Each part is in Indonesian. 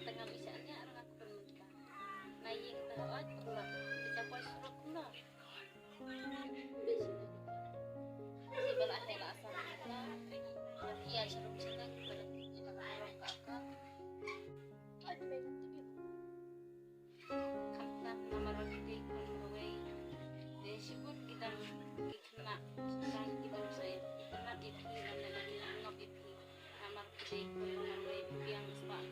tengah misalnya orang aku bernikah naying tahat pulang dicapai surat pulang si belah hela asal kita iya seru senang pada kita orang kakak kantan nama roti konroi disebut kita kena sekarang kita saya kena dipikiran dan kita ngapit nama roti konroi yang sebab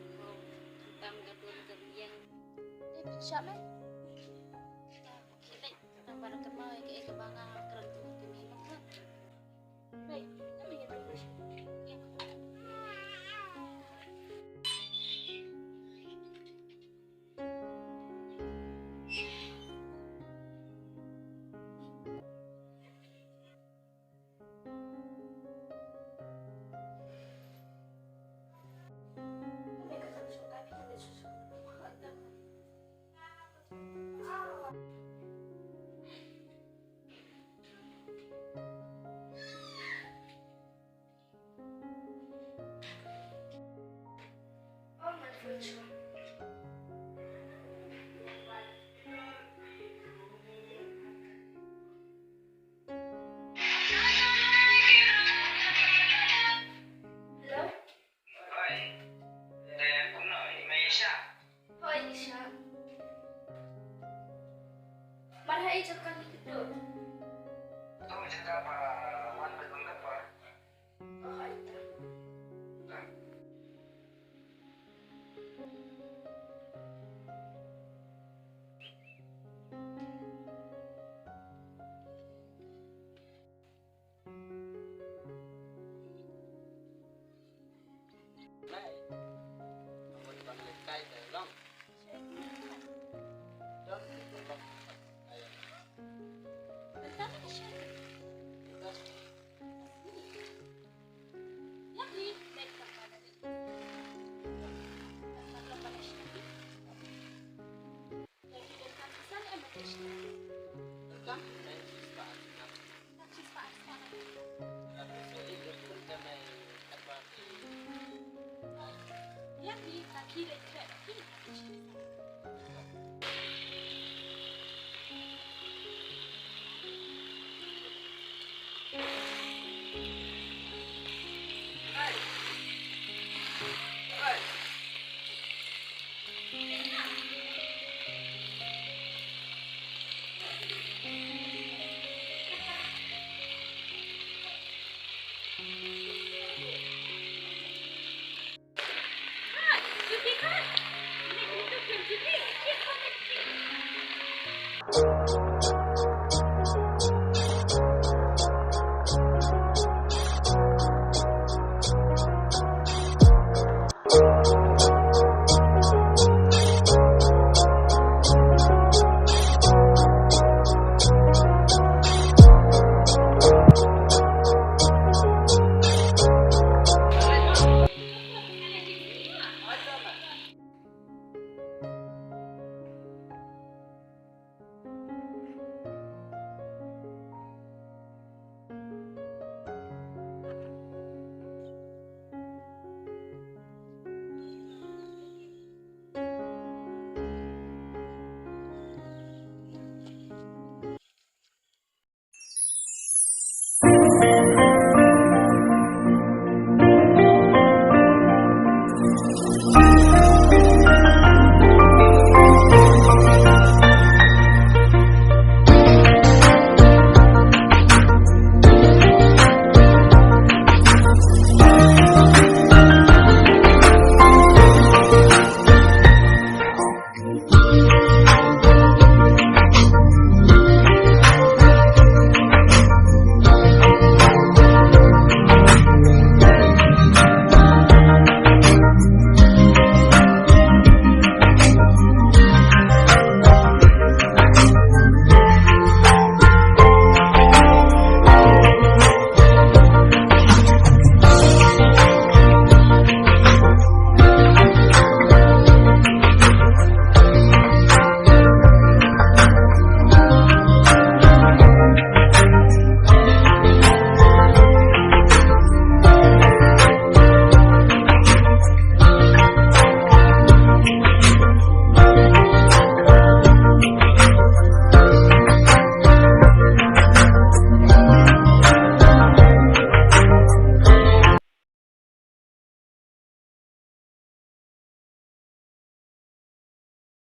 tam gadun kerjaan bisa men kita tambah kenal kayak kebangan keren tuh kami makan baik kami ya terus ya Marah itu kan itu. Tahu cerita apa? Mana betul apa? Oh itu. Này, mình còn lên cây từ lắm. Đó, Kan